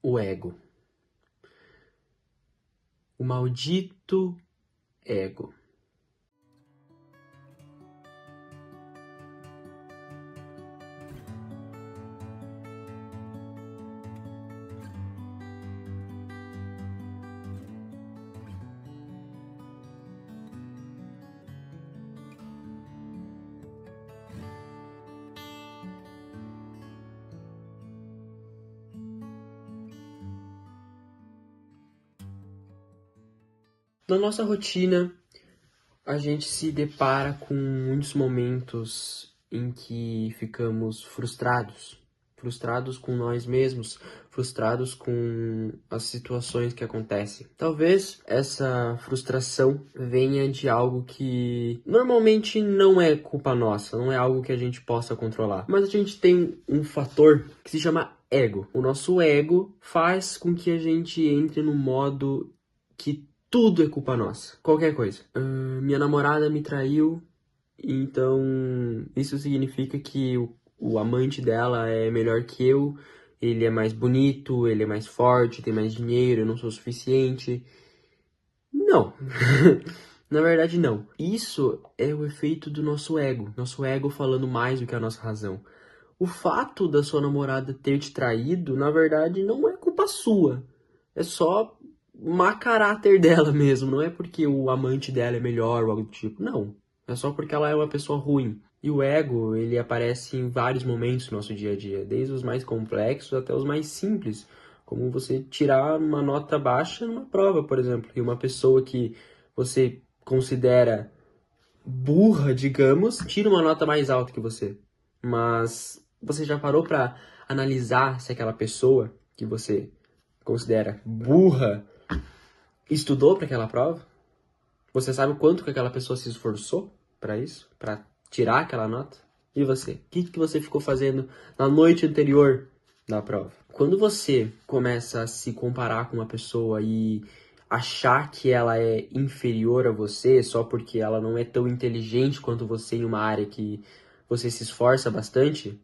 O ego. O maldito ego. Na nossa rotina, a gente se depara com muitos momentos em que ficamos frustrados. Frustrados com nós mesmos, frustrados com as situações que acontecem. Talvez essa frustração venha de algo que normalmente não é culpa nossa, não é algo que a gente possa controlar. Mas a gente tem um fator que se chama ego. O nosso ego faz com que a gente entre no modo que tudo é culpa nossa. Qualquer coisa. Minha namorada me traiu, então isso significa que o amante dela é melhor que eu, ele é mais bonito, ele é mais forte, tem mais dinheiro, eu não sou o suficiente. Não. Na verdade, não. Isso é o efeito do nosso ego. Nosso ego falando mais do que a nossa razão. O fato da sua namorada ter te traído, na verdade, não é culpa sua. É só má caráter dela mesmo. Não é porque o amante dela é melhor ou algo do tipo. Não. É só porque ela é uma pessoa ruim. E o ego, ele aparece em vários momentos do nosso dia a dia. Desde os mais complexos até os mais simples. Como você tirar uma nota baixa numa prova, por exemplo. E uma pessoa que você considera burra, digamos, tira uma nota mais alta que você. Mas você já parou pra analisar se aquela pessoa que você considera burra estudou para aquela prova? Você sabe o quanto que aquela pessoa se esforçou para isso? Para tirar aquela nota? E você? O que você ficou fazendo na noite anterior da prova? Quando você começa a se comparar com uma pessoa e achar que ela é inferior a você só porque ela não é tão inteligente quanto você em uma área que você se esforça bastante,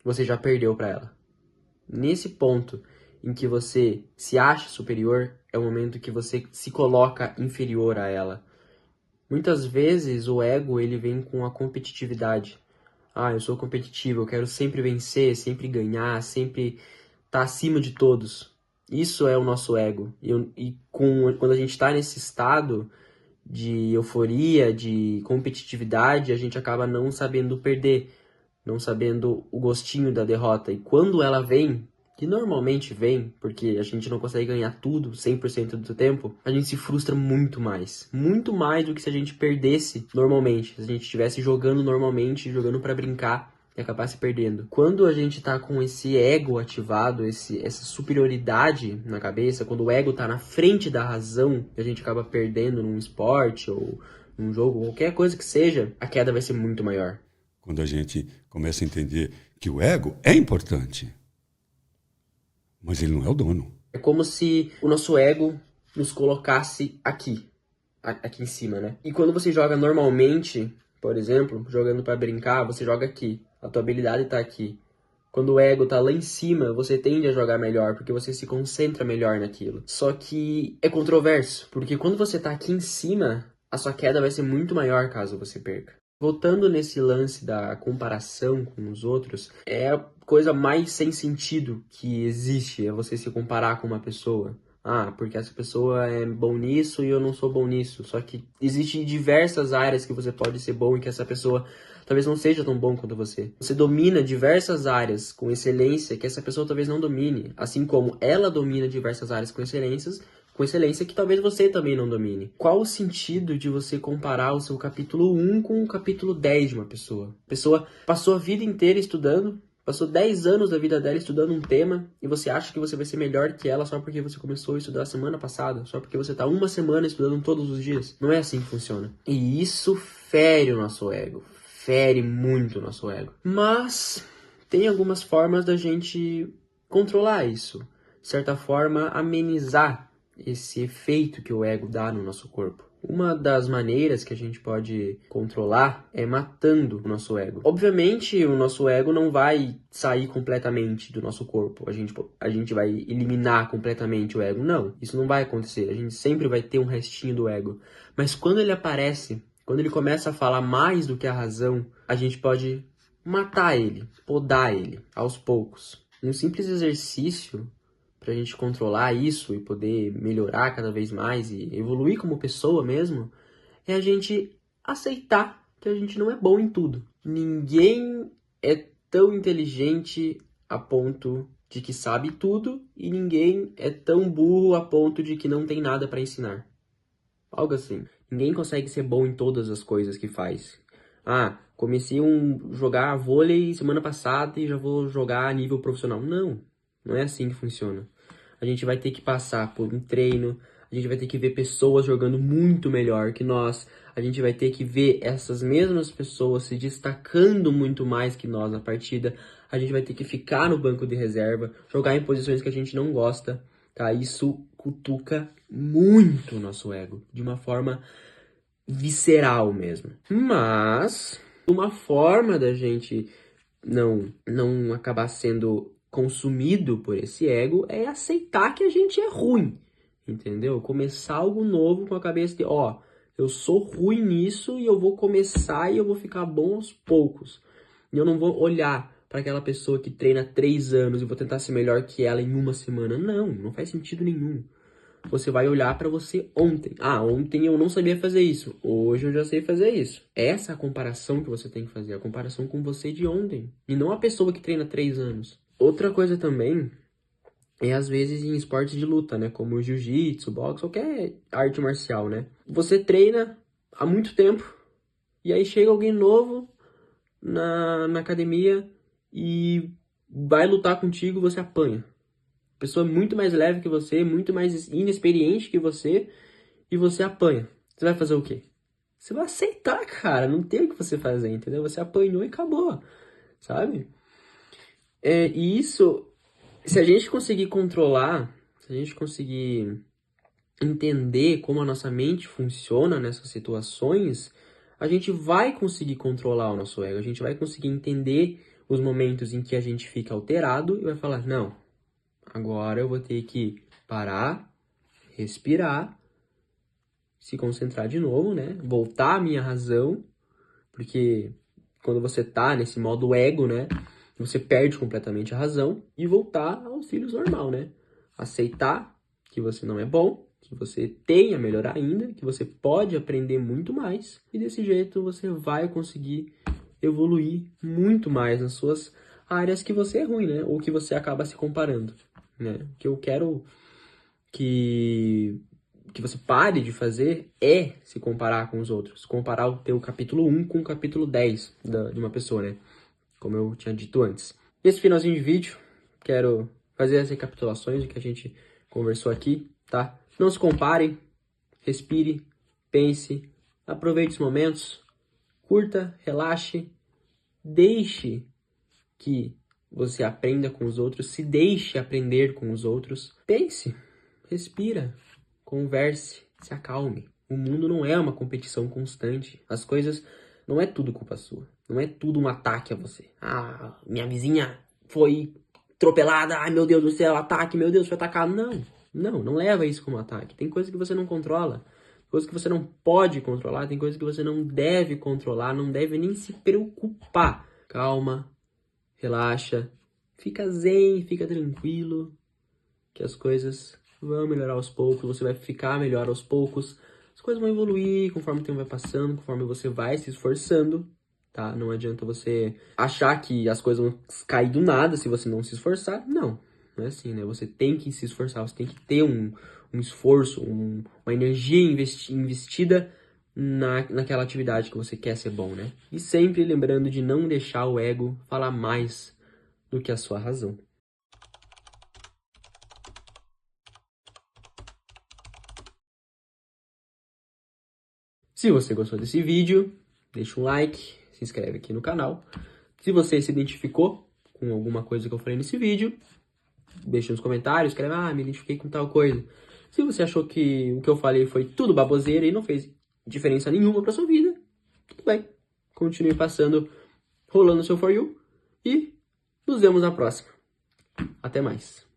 você já perdeu para ela. Nesse ponto em que você se acha superior, é o momento que você se coloca inferior a ela. Muitas vezes o ego ele vem com a competitividade. Eu sou competitivo, eu quero sempre vencer, sempre ganhar, sempre estar acima de todos. Isso é o nosso ego. Quando a gente está nesse estado de euforia, de competitividade, a gente acaba não sabendo perder, não sabendo o gostinho da derrota. E quando ela vem, que normalmente vem, porque a gente não consegue ganhar tudo 100% do tempo, a gente se frustra muito mais. Muito mais do que se a gente perdesse normalmente. Se a gente estivesse jogando normalmente, jogando pra brincar e acabasse perdendo. Quando a gente tá com esse ego ativado, essa superioridade na cabeça, quando o ego tá na frente da razão, a gente acaba perdendo num esporte ou num jogo, qualquer coisa que seja, a queda vai ser muito maior. Quando a gente começa a entender que o ego é importante, mas ele não é o dono. É como se o nosso ego nos colocasse aqui em cima, né? E quando você joga normalmente, por exemplo, jogando pra brincar, você joga aqui. A tua habilidade tá aqui. Quando o ego tá lá em cima, você tende a jogar melhor, porque você se concentra melhor naquilo. Só que é controverso, porque quando você tá aqui em cima, a sua queda vai ser muito maior caso você perca. Voltando nesse lance da comparação com os outros, é a coisa mais sem sentido que existe, é você se comparar com uma pessoa. Porque essa pessoa é bom nisso e eu não sou bom nisso. Só que existem diversas áreas que você pode ser bom e que essa pessoa talvez não seja tão bom quanto você. Você domina diversas áreas com excelência que essa pessoa talvez não domine. Assim como ela domina diversas áreas com excelência que talvez você também não domine. Qual o sentido de você comparar o seu capítulo 1 com o capítulo 10 de uma pessoa? A pessoa passou a vida inteira estudando, passou 10 anos da vida dela estudando um tema e você acha que você vai ser melhor que ela só porque você começou a estudar semana passada, só porque você tá uma semana estudando todos os dias. Não é assim que funciona. E isso fere o nosso ego. Fere muito o nosso ego. Mas tem algumas formas da gente controlar isso. De certa forma, amenizar esse efeito que o ego dá no nosso corpo. Uma das maneiras que a gente pode controlar é matando o nosso ego. Obviamente, o nosso ego não vai sair completamente do nosso corpo. A gente vai eliminar completamente o ego. Não, isso não vai acontecer. A gente sempre vai ter um restinho do ego. Mas quando ele aparece, quando ele começa a falar mais do que a razão, a gente pode matar ele, podar ele, aos poucos. Um simples exercício para a gente controlar isso e poder melhorar cada vez mais e evoluir como pessoa mesmo, é a gente aceitar que a gente não é bom em tudo. Ninguém é tão inteligente a ponto de que sabe tudo e ninguém é tão burro a ponto de que não tem nada para ensinar. Algo assim. Ninguém consegue ser bom em todas as coisas que faz. Ah, comecei a jogar vôlei semana passada e já vou jogar a nível profissional. Não, não é assim que funciona. A gente vai ter que passar por um treino, a gente vai ter que ver pessoas jogando muito melhor que nós, a gente vai ter que ver essas mesmas pessoas se destacando muito mais que nós na partida, a gente vai ter que ficar no banco de reserva, jogar em posições que a gente não gosta, tá? Isso cutuca muito o nosso ego, de uma forma visceral mesmo. Mas uma forma da gente não acabar sendo consumido por esse ego é aceitar que a gente é ruim, entendeu? Começar algo novo com a cabeça de, ó, eu sou ruim nisso e eu vou começar e eu vou ficar bom aos poucos. E eu não vou olhar para aquela pessoa que treina 3 anos e vou tentar ser melhor que ela em uma semana. Não faz sentido nenhum. Você vai olhar para você ontem. Ah, ontem eu não sabia fazer isso. Hoje eu já sei fazer isso. Essa é a comparação que você tem que fazer. A comparação com você de ontem. E não a pessoa que treina 3 anos. Outra coisa também é às vezes em esportes de luta, né? Como jiu-jitsu, boxe, qualquer arte marcial, né? Você treina há muito tempo. E aí chega alguém novo na academia e vai lutar contigo, você apanha. Pessoa muito mais leve que você, muito mais inexperiente que você, e você apanha. Você vai fazer o quê? Você vai aceitar, cara. Não tem o que você fazer, entendeu? Você apanhou e acabou, sabe? E isso, se a gente conseguir controlar, se a gente conseguir entender como a nossa mente funciona nessas situações, a gente vai conseguir controlar o nosso ego. A gente vai conseguir entender os momentos em que a gente fica alterado e vai falar, não, agora eu vou ter que parar, respirar, se concentrar de novo, né? Voltar à minha razão, porque quando você tá nesse modo ego, né? Você perde completamente a razão e voltar aos cílios normal, né? Aceitar que você não é bom, que você tem a melhorar ainda, que você pode aprender muito mais e desse jeito você vai conseguir evoluir muito mais nas suas áreas que você é ruim, né? Ou que você acaba se comparando, né? O que eu quero que você pare de fazer é se comparar com os outros. Comparar o teu capítulo 1 com o capítulo 10 de uma pessoa, né? Como eu tinha dito antes. Nesse finalzinho de vídeo, quero fazer as recapitulações do que a gente conversou aqui, tá? Não se compare, respire, pense, aproveite os momentos, curta, relaxe, deixe que você aprenda com os outros, se deixe aprender com os outros. Pense, respira, converse, se acalme. O mundo não é uma competição constante. As coisas não é tudo culpa sua. Não é tudo um ataque a você. Ah, minha vizinha foi atropelada. Ai, meu Deus do céu, ataque, meu Deus, foi atacado. Não leva isso como ataque. Tem coisa que você não controla. Coisas que você não pode controlar. Tem coisas que você não deve controlar. Não deve nem se preocupar. Calma, relaxa, fica zen, fica tranquilo, que as coisas vão melhorar aos poucos, você vai ficar melhor aos poucos, as coisas vão evoluir conforme o tempo vai passando, conforme você vai se esforçando, tá? Não adianta você achar que as coisas vão cair do nada se você não se esforçar, não é assim, né? Você tem que se esforçar, você tem que ter um esforço, uma energia investida naquela atividade que você quer ser bom, né? E sempre lembrando de não deixar o ego falar mais do que a sua razão. Se você gostou desse vídeo, deixa um like, se inscreve aqui no canal. Se você se identificou com alguma coisa que eu falei nesse vídeo, deixa nos comentários, escreve, me identifiquei com tal coisa. Se você achou que o que eu falei foi tudo baboseira e não fez diferença nenhuma pra sua vida, tudo bem. Continue passando, rolando o seu For You e nos vemos na próxima. Até mais.